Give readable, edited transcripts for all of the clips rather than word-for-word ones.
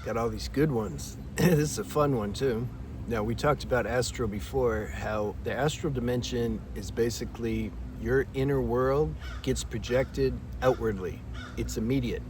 Got all these good ones. This is a fun one too. Now, we talked about astral before, how the astral dimension is basically your inner world gets projected outwardly. It's immediate.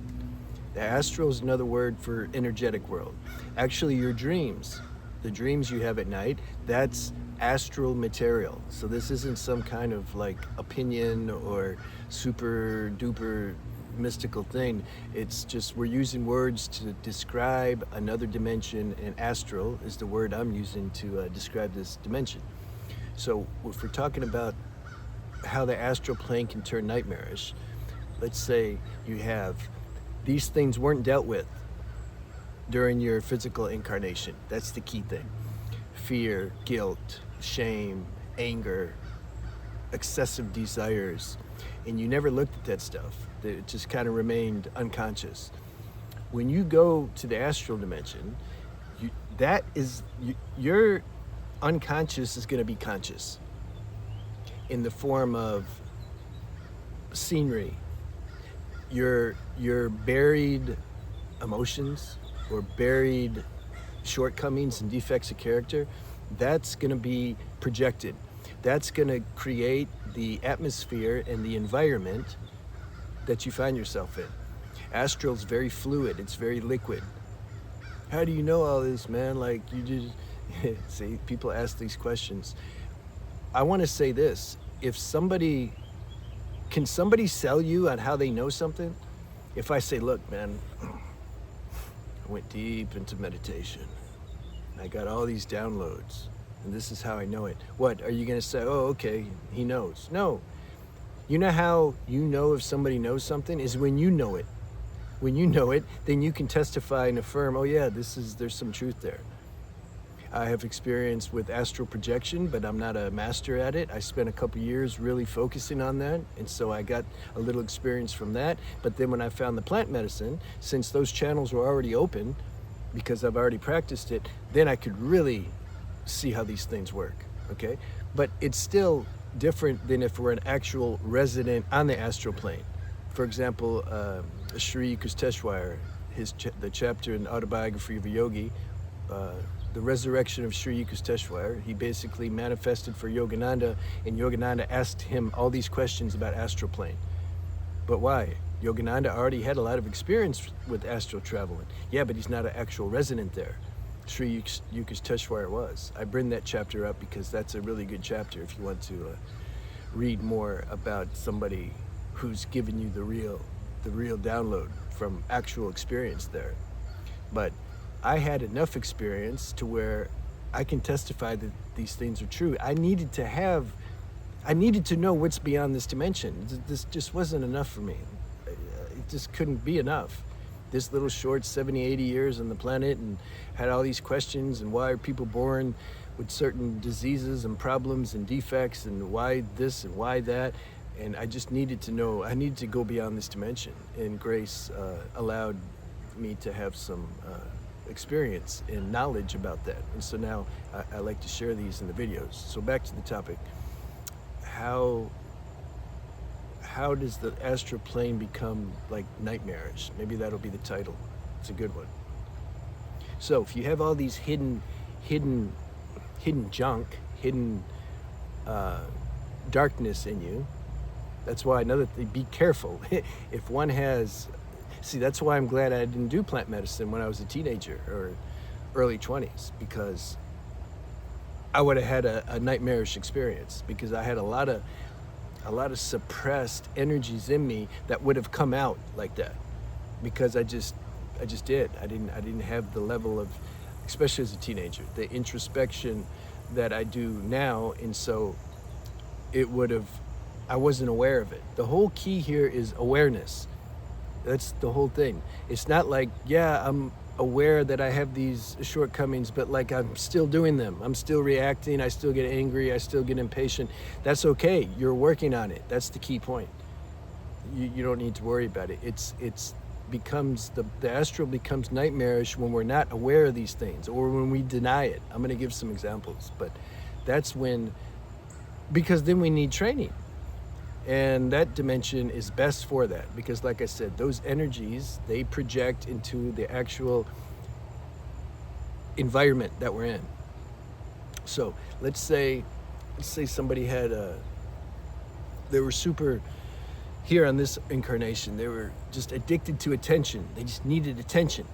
The astral is another word for energetic world. Actually, your dreams, the dreams you have at night, that's astral material. So this isn't some kind of like opinion or super duper mystical thing. It's just we're using words to describe another dimension, and astral is the word I'm using to describe this dimension. So if we're talking about how the astral plane can turn nightmarish, let's say you have these things weren't dealt with during your physical incarnation. That's the key thing. Fear, guilt, shame, anger, excessive desires, and you never looked at that stuff. It just kind of remained unconscious. When you go to the astral dimension, your unconscious is going to be conscious in the form of scenery. Your buried emotions or buried shortcomings and defects of character, that's going to be projected. That's going to create the atmosphere and the environment that you find yourself in. Astral's very fluid. It's very liquid. How do you know all this, man? Like, you just see, people ask these questions. I want to say this. Can somebody sell you on how they know something? If I say, look, man, I went deep into meditation. I got all these downloads, and this is how I know it. What, are you going to say, oh, okay, he knows? No. You know how you know if somebody knows something is when you know it. When you know it, then you can testify and affirm, oh yeah, there's some truth there. I have experience with astral projection, but I'm not a master at it. I spent a couple years really focusing on that, and so I got a little experience from that. But then when I found the plant medicine, since those channels were already open, because I've already practiced it, then I could really see how these things work, okay? But it's still different than if we're an actual resident on the astral plane. For example, Sri Yukteswar, the chapter in Autobiography of a Yogi, the resurrection of Sri Yukteswar, he basically manifested for Yogananda, and Yogananda asked him all these questions about astral plane. But why? Yogananda already had a lot of experience with astral traveling. Yeah, but he's not an actual resident there. Sri Yukteswar was. I bring that chapter up because that's a really good chapter if you want to read more about somebody who's given you the real download from actual experience there. But I had enough experience to where I can testify that these things are true. I needed to know what's beyond this dimension. This just wasn't enough for me. It just couldn't be enough. This little short 70, 80 years on the planet, and had all these questions, and why are people born with certain diseases and problems and defects, and why this and why that. And I just needed to know, I needed to go beyond this dimension. And grace allowed me to have some experience and knowledge about that. And so now I like to share these in the videos. So back to the topic. How does the astral plane become like nightmarish? Maybe that'll be the title. It's a good one. So if you have all these hidden junk, hidden darkness in you, that's why another thing, be careful. If one has, see, that's why I'm glad I didn't do plant medicine when I was a teenager or early 20s, because I would have had a nightmarish experience, because I had a lot of suppressed energies in me that would have come out like that, because I just did. I didn't have the level of, especially as a teenager, the introspection that I do now, and so I wasn't aware of it. The whole key here is awareness. That's the whole thing. It's not like, yeah, I'm aware that I have these shortcomings, but like I'm still doing them. I'm still reacting. I still get angry. I still get impatient. That's okay. You're working on it. That's the key point. You don't need to worry about it. It's becomes the astral becomes nightmarish when we're not aware of these things, or when we deny it. I'm going to give some examples, but that's when, because then we need training. And that dimension is best for that, because like I said, those energies, they project into the actual environment that we're in. So let's say somebody had they were super, here on this incarnation, they were just addicted to attention. They just needed attention.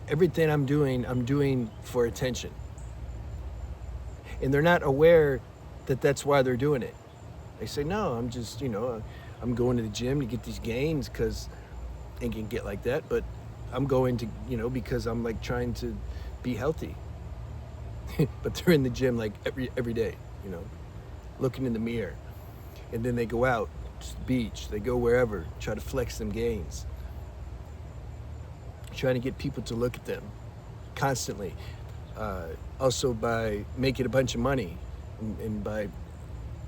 Everything I'm doing for attention. And they're not aware that that's why they're doing it. They say, no, I'm just, I'm going to the gym to get these gains because it can get like that, but I'm going to, because I'm like trying to be healthy. But they're in the gym like every day, looking in the mirror. And then they go out to the beach, they go wherever, try to flex them gains. Trying to get people to look at them constantly. Also by making a bunch of money and by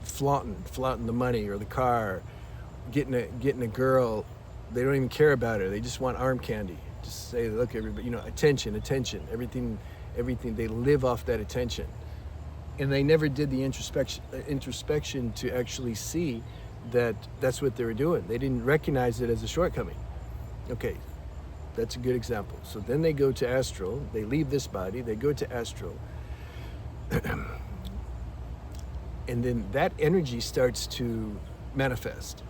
flaunting the money or the car, getting a girl. They don't even care about her. They just want arm candy. Just say, look, everybody, attention, everything. They live off that attention. And they never did the introspection to actually see that that's what they were doing. They didn't recognize it as a shortcoming. Okay, that's a good example. So then they go to Astral, they leave this body, they go to Astral. And then that energy starts to manifest.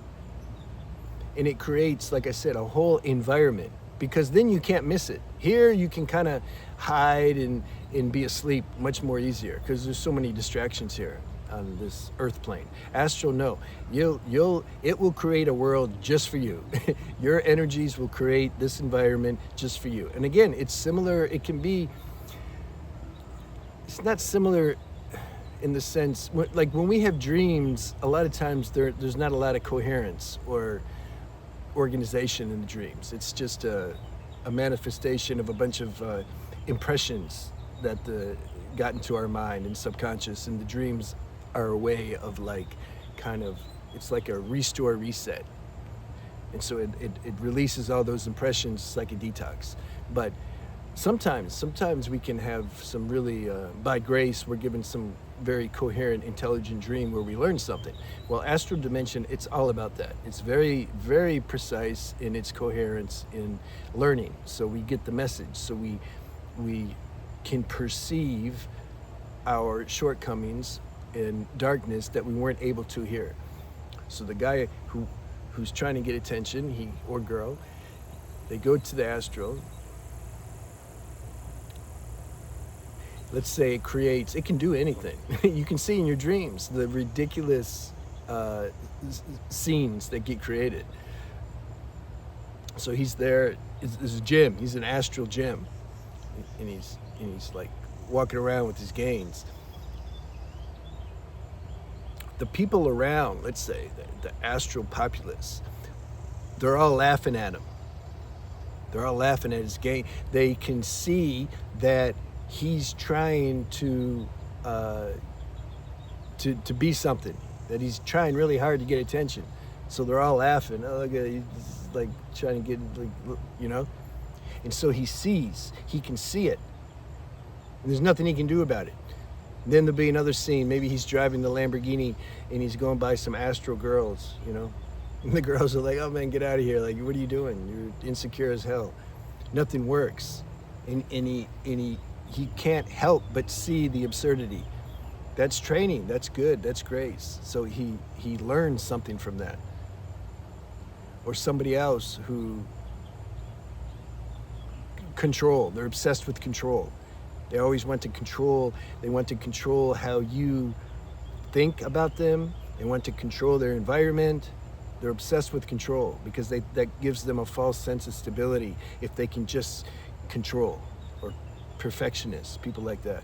And it creates, like I said, a whole environment, because then you can't miss it. Here you can kind of hide and be asleep much more easier because there's so many distractions here on this earth plane. Astral, no, it will create a world just for you. Your energies will create this environment just for you. And again, it's similar. It's not similar in the sense, like when we have dreams, a lot of times there's not a lot of coherence or organization in the dreams. It's just a manifestation of a bunch of impressions that got into our mind and subconscious, and the dreams are a way of it's like a restore, reset. And so it releases all those impressions. It's like a detox. But sometimes we can have some really, by grace, we're given some very coherent, intelligent dream where we learn something. Well, Astral Dimension, it's all about that. It's very, very precise in its coherence in learning. So we get the message. So we can perceive our shortcomings and darkness that we weren't able to hear. So the guy who's trying to get attention, he or girl, they go to the Astral. Let's say it can do anything. You can see in your dreams the ridiculous scenes that get created. So he's there, there's a gym, he's an astral gym. And he's like walking around with his gains. The people around, let's say, the astral populace, they're all laughing at him. They're all laughing at his gain. They can see that he's trying to be something, that he's trying really hard to get attention. So they're all laughing. Oh, look at, he's like trying to get, And so he can see it. And there's nothing he can do about it. And then there'll be another scene. Maybe he's driving the Lamborghini and he's going by some astral girls, And the girls are like, oh man, get out of here. Like, what are you doing? You're insecure as hell. Nothing works. And he can't help but see the absurdity. That's training. That's good. That's grace. So he learns something from that. Or somebody else who control. They're obsessed with control. They always want to control. They want to control how you think about them. They want to control their environment. They're obsessed with control because that gives them a false sense of stability if they can just control. Or perfectionists, people like that.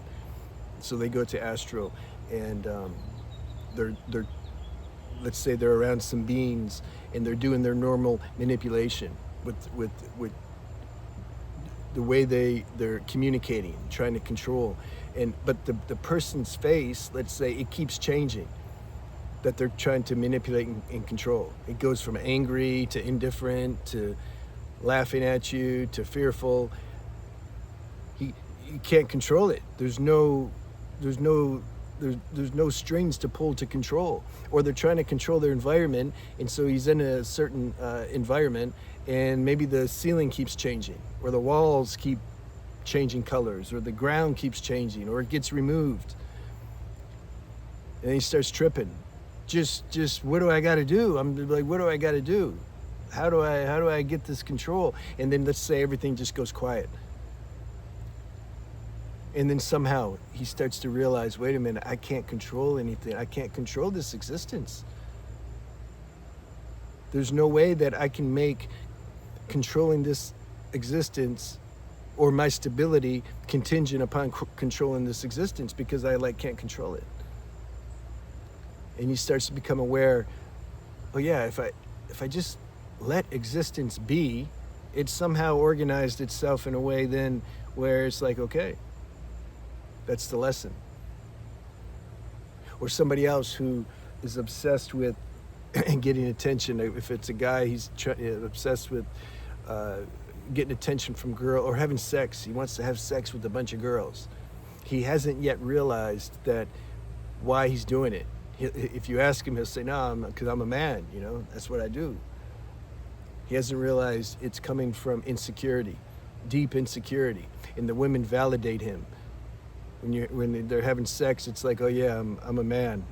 So they go to Astral and they're let's say they're around some beings and they're doing their normal manipulation with the way they're communicating, trying to control. But the person's face, let's say, it keeps changing, that they're trying to manipulate and control. It goes from angry to indifferent to laughing at you to fearful. You can't control it. There's no strings to pull to control. Or they're trying to control their environment, and so he's in a certain environment, and maybe the ceiling keeps changing, or the walls keep changing colors, or the ground keeps changing, or it gets removed. And he starts tripping. Just what do I got to do? I'm like, what do I got to do? How do I get this control? And then let's say everything just goes quiet. And then somehow he starts to realize, wait a minute, I can't control anything. I can't control this existence. There's no way that I can make controlling this existence or my stability contingent upon controlling this existence, because I can't control it. And he starts to become aware, oh yeah, if I just let existence be, it's somehow organized itself in a way then where it's like, okay, that's the lesson. Or somebody else who is obsessed with getting attention. If it's a guy, he's obsessed with getting attention from girl, or having sex. He wants to have sex with a bunch of girls. He hasn't yet realized that why he's doing it. If you ask him, he'll say, no, because I'm a man, that's what I do. He hasn't realized it's coming from insecurity, deep insecurity, and the women validate him. When they're having sex, it's like, oh yeah, I'm a man.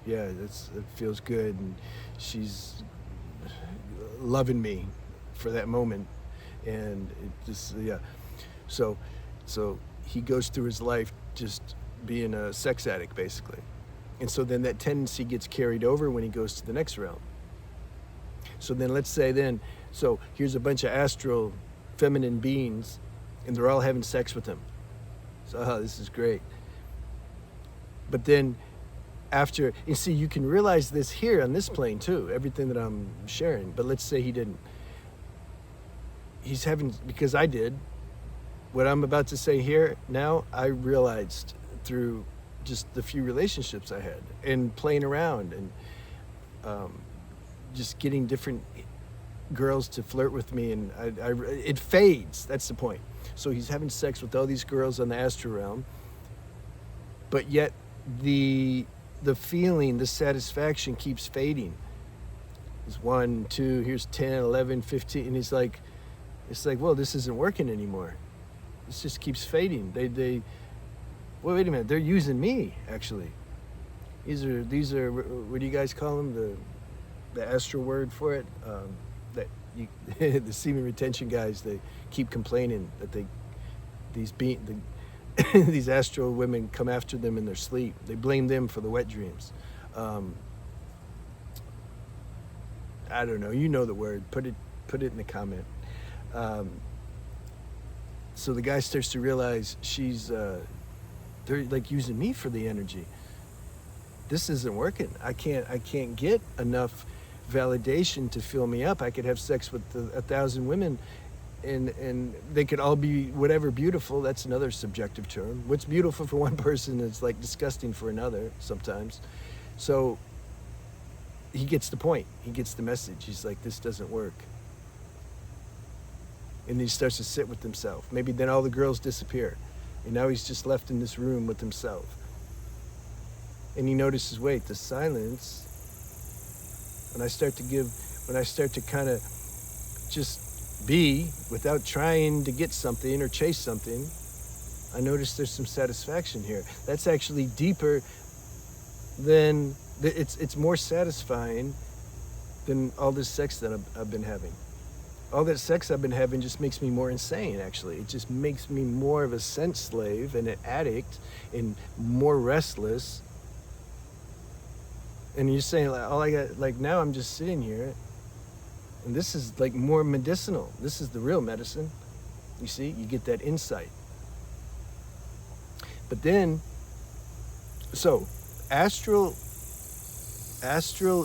Yeah, it feels good, and she's loving me for that moment, and it just, yeah. So he goes through his life just being a sex addict, basically. And so then that tendency gets carried over when he goes to the next realm. So then let's say so here's a bunch of astral feminine beings, and they're all having sex with him. So this is great. But then after, you see, you can realize this here on this plane too, everything that I'm sharing. But let's say he didn't. He's having, because I did, what I'm about to say here now, I realized through just the few relationships I had and playing around and just getting different girls to flirt with me, and it fades. That's the point. So he's having sex with all these girls on the astral realm, but yet the feeling, the satisfaction keeps fading. There's 1, 2, here's 10, 11, 15, and it's like, well, this isn't working anymore. This just keeps fading. Well, wait a minute, they're using me, actually. These are what do you guys call them? The astral word for it? The semen retention guys, they keep complaining that these astral women come after them in their sleep. They blame them for the wet dreams. I don't know, you know the word, put it in the comment. So the guy starts to realize they're like using me for the energy. This isn't working. I can't get enough validation to fill me up. I could have sex with 1,000 women, and they could all be whatever beautiful. That's another subjective term. What's beautiful for one person is like disgusting for another sometimes. So he gets the point. He gets the message. He's like, this doesn't work. And he starts to sit with himself. Maybe then all the girls disappear, and now he's just left in this room with himself. And he notices, wait, the silence, when I start to kind of just be without trying to get something or chase something, I notice there's some satisfaction here. That's actually deeper than, it's more satisfying than all this sex that I've been having. All that sex I've been having just makes me more insane, actually. It just makes me more of a sense slave and an addict and more restless. And you're saying, like, all I got, like, now I'm just sitting here, and this is like more medicinal. This is the real medicine. You see, you get that insight. But then, so astral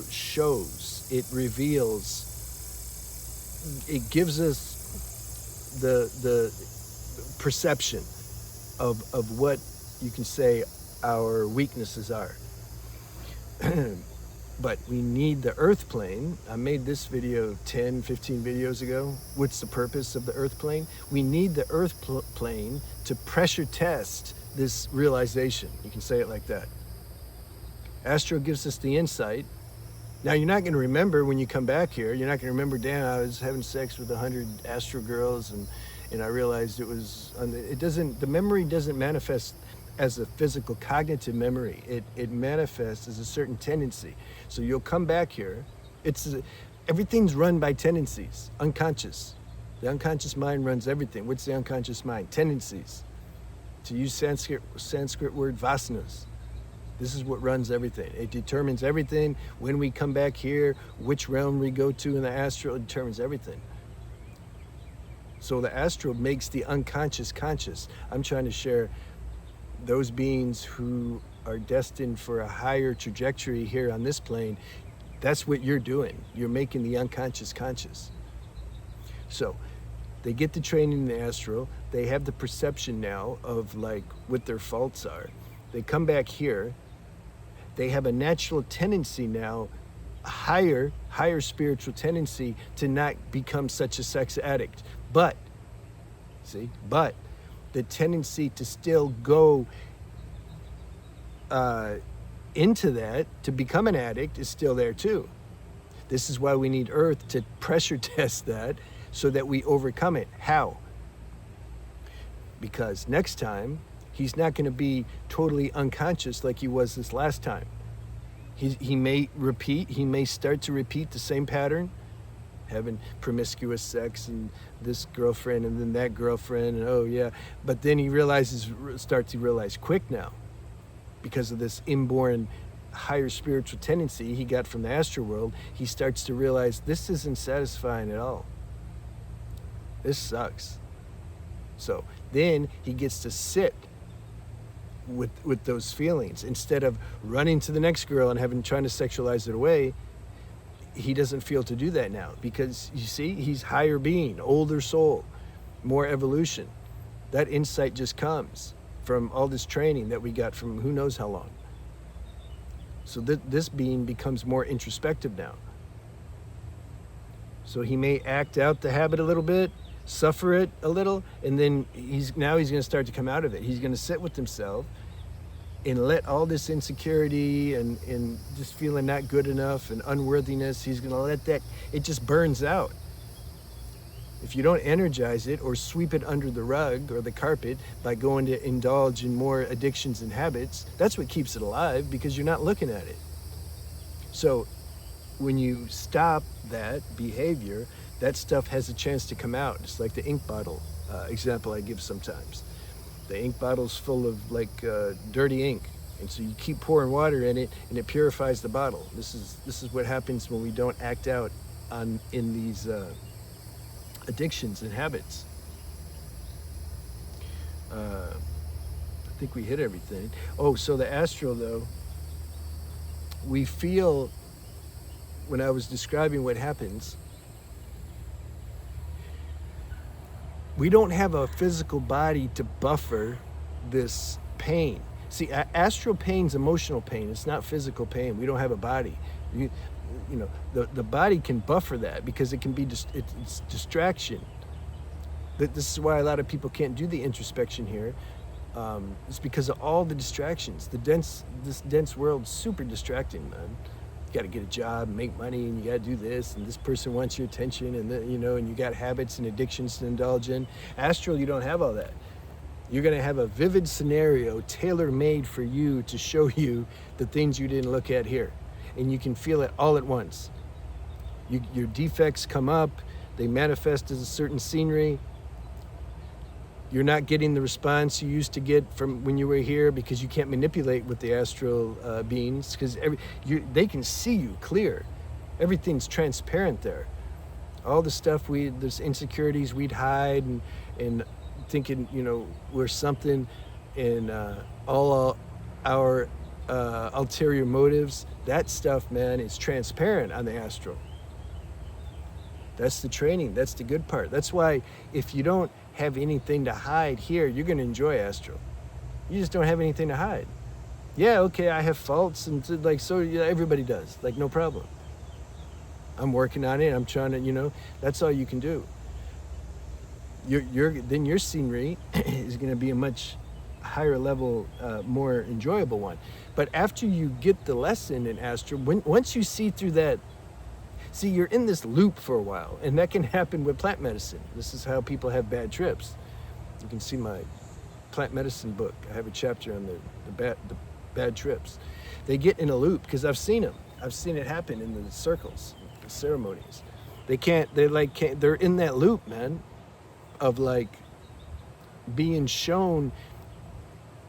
shows, it reveals, it gives us the perception of what you can say our weaknesses are. But we need the earth plane. I made this video 10, 15 videos ago. What's the purpose of the earth plane? We need the earth plane to pressure test this realization. You can say it like that. Astral gives us the insight. Now, you're not going to remember when you come back here. You're not going to remember, damn, I was having sex with 100 astral girls, and I realized it was, the memory doesn't manifest as a physical cognitive memory. It manifests as a certain tendency. So you'll come back here. Everything's run by tendencies, unconscious. The unconscious mind runs everything. What's the unconscious mind? Tendencies. To use Sanskrit word vasanas. This is what runs everything. It determines everything. When we come back here, which realm we go to in the astral, it determines everything. So the astral makes the unconscious conscious. I'm trying to share those beings who are destined for a higher trajectory here on this plane. That's what you're doing. You're making the unconscious conscious. So they get the training in the astral. They have the perception now of like what their faults are. They come back here. They have a natural tendency now, a higher spiritual tendency to not become such a sex addict. But the tendency to still go into that, to become an addict, is still there too. This is why we need Earth to pressure test that so that we overcome it. How? Because next time, he's not going to be totally unconscious like he was this last time. He may start to repeat the same pattern, having promiscuous sex and this girlfriend and then that girlfriend, and oh yeah, but then he starts to realize quick now, because of this inborn higher spiritual tendency he got from the astral world, he starts to realize this isn't satisfying at all. This sucks. So then he gets to sit with those feelings instead of running to the next girl and trying to sexualize it away. He doesn't feel to do that now because, you see, he's higher being, older soul, more evolution. That insight just comes from all this training that we got from who knows how long. So this being becomes more introspective now. So he may act out the habit a little bit, suffer it a little, and then he's going to start to come out of it. He's going to sit with himself and let all this insecurity and just feeling not good enough and unworthiness, he's going to let that, it just burns out. If you don't energize it or sweep it under the rug or the carpet by going to indulge in more addictions and habits, that's what keeps it alive, because you're not looking at it. So when you stop that behavior, that stuff has a chance to come out. It's like the ink bottle example I give sometimes. The ink bottle's full of dirty ink, and so you keep pouring water in it, and it purifies the bottle. This is what happens when we don't act out in these addictions and habits. I think we hit everything. Oh, so the astral though, we feel, when I was describing what happens, we don't have a physical body to buffer this pain. See, astral pain's emotional pain. It's not physical pain. We don't have a body. You know, the body can buffer that because it can be it's distraction. This is why a lot of people can't do the introspection here. It's because of all the distractions. This dense world's super distracting, man. You got to get a job, make money, and you got to do this, and this person wants your attention, and and you got habits and addictions to indulge in. Astral, you don't have all that. You're going to have a vivid scenario tailor-made for you to show you the things you didn't look at here, and you can feel it all at once. Your defects come up, they manifest as a certain scenery. You're not getting the response you used to get from when you were here because you can't manipulate with the astral beings, because they can see you clear. Everything's transparent there. All the stuff there's insecurities we'd hide and thinking, we're something, and all our ulterior motives, that stuff, man, is transparent on the astral. That's the training. That's the good part. That's why if you don't have anything to hide here, you're going to enjoy astral. You just don't have anything to hide. Yeah, okay, I have faults, and everybody does. No problem. I'm working on it. I'm trying to, that's all you can do. Then your scenery is going to be a much higher level, more enjoyable one. But after you get the lesson in astral, once you see through that, See, you're in this loop for a while, and that can happen with plant medicine. This is how people have bad trips. You can see my plant medicine book. I have a chapter on the bad trips. They get in a loop because I've seen them. I've seen it happen in the circles, the ceremonies. They're in that loop, man, of like being shown,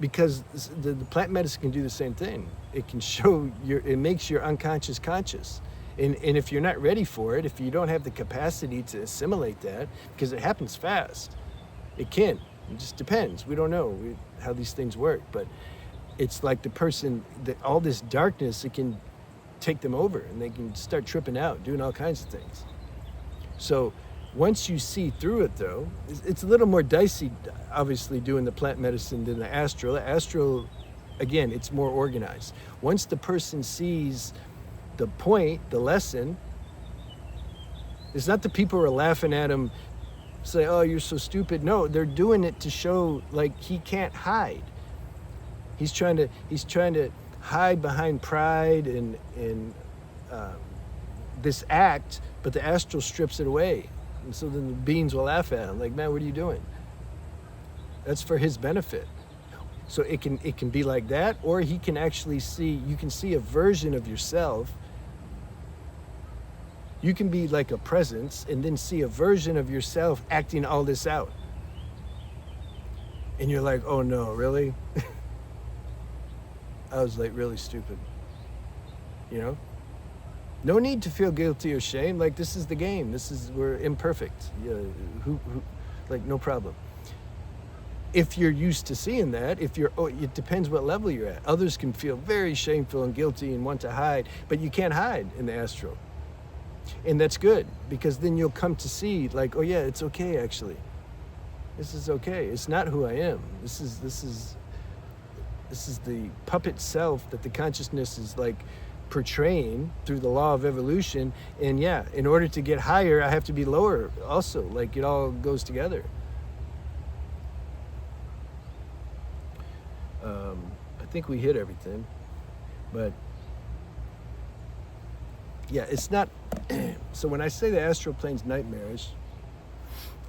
because the plant medicine can do the same thing. It can show it makes your unconscious conscious. And if you're not ready for it, if you don't have the capacity to assimilate that, because it happens fast, it can. It just depends. We don't know how these things work, but it's like the person, all this darkness, it can take them over, and they can start tripping out, doing all kinds of things. So once you see through it, though, it's a little more dicey, obviously, doing the plant medicine than the astral. The astral, again, it's more organized. Once the person sees the point, the lesson, it's not the people who are laughing at him, say, oh, you're so stupid. No, they're doing it to show, like, he can't hide. He's trying to hide behind pride and this act, but the astral strips it away. And so then the beings will laugh at him, like, man, what are you doing? That's for his benefit. So it can be like that, or he can actually you can see a version of yourself. You can be like a presence and then see a version of yourself acting all this out. And you're like, oh no, really? I was like really stupid, you know? No need to feel guilty or shame. Like, this is the game. We're imperfect. Yeah, like, no problem. If you're used to seeing that, it depends what level you're at. Others can feel very shameful and guilty and want to hide, but you can't hide in the astral. And that's good, because then you'll come to see, like, oh yeah, it's okay, actually. This is okay. It's not who I am. This is the puppet self that the consciousness is like portraying through the law of evolution. And yeah, in order to get higher, I have to be lower also. Like, it all goes together. I think we hit everything, but yeah, it's not. So when I say the astral plane's nightmarish,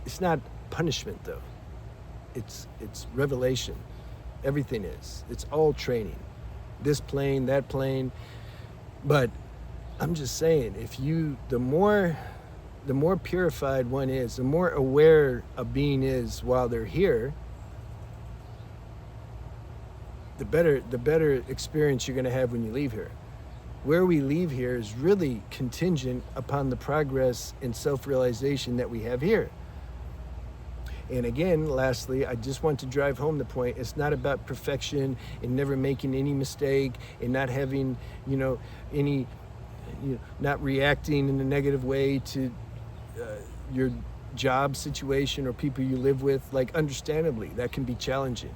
it's not punishment though. It's revelation. Everything is. It's all training. This plane, that plane. But I'm just saying, the more purified one is, the more aware a being is while they're here, the better experience you're going to have when you leave here. Where we leave here is really contingent upon the progress and self-realization that we have here. And again, lastly, I just want to drive home the point. It's not about perfection and never making any mistake and not having, not reacting in a negative way to your job situation or people you live with. Like, understandably, that can be challenging,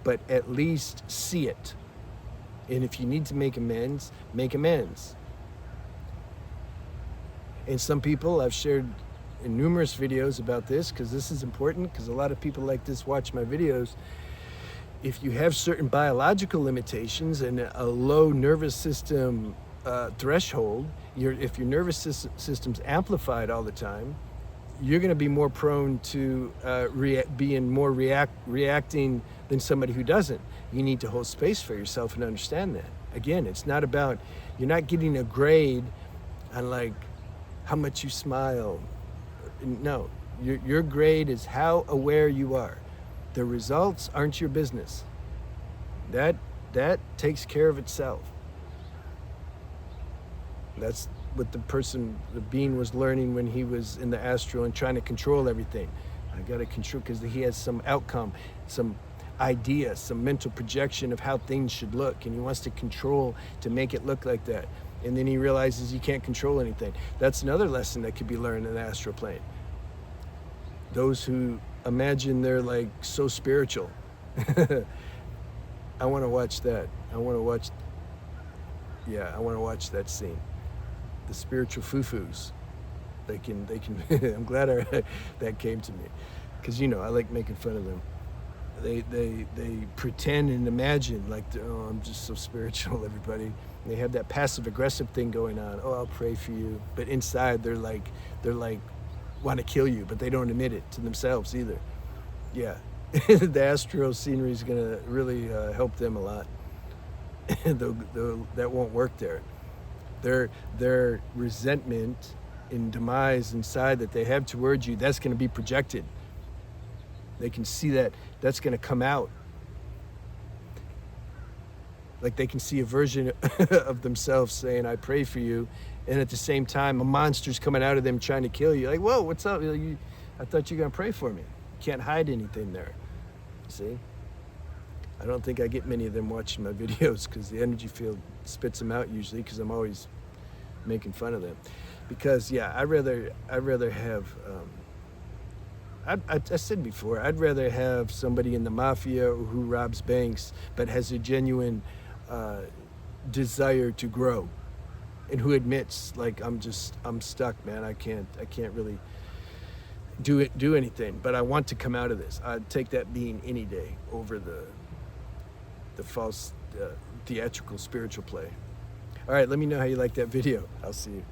but at least see it. And if you need to make amends, make amends. And some people, I've shared in numerous videos about this, because this is important, because a lot of people like this watch my videos. If you have certain biological limitations and a low nervous system threshold, if your nervous system's amplified all the time, you're going to be more prone to reacting than somebody who doesn't. You need to hold space for yourself and understand that. Again, it's not about, you're not getting a grade on like how much you smile. No, your grade is how aware you are. The results aren't your business. That takes care of itself. That's what the being was learning when he was in the astral and trying to control everything. I got to control, because he has some outcome, some idea, some mental projection of how things should look, and he wants to control to make it look like that. And then he realizes he can't control anything. That's another lesson that could be learned in the astral plane. Those who imagine they're like so spiritual. I want to watch that. I want to watch that scene. The spiritual foo-foos. They can, I'm glad that came to me. Because, I like making fun of them. They pretend and imagine like, oh, I'm just so spiritual, everybody. They have that passive aggressive thing going on. Oh, I'll pray for you, but inside they're like want to kill you, but they don't admit it to themselves either. Yeah, the astral scenery is gonna really help them a lot. That won't work there. Their resentment and demise inside that they have towards you, that's going to be projected. They can see that. That's going to come out. Like they can see a version of themselves saying, I pray for you. And at the same time, a monster's coming out of them trying to kill you. Like, whoa, what's up? I thought you were going to pray for me. You can't hide anything there. See? I don't think I get many of them watching my videos because the energy field spits them out usually because I'm always making fun of them. Because, yeah, I'd rather have... I said before, I'd rather have somebody in the mafia who robs banks but has a genuine desire to grow, and who admits, like, I'm stuck, man. I can't really do anything. But I want to come out of this. I'd take that being any day over the false theatrical spiritual play. All right, let me know how you like that video. I'll see you.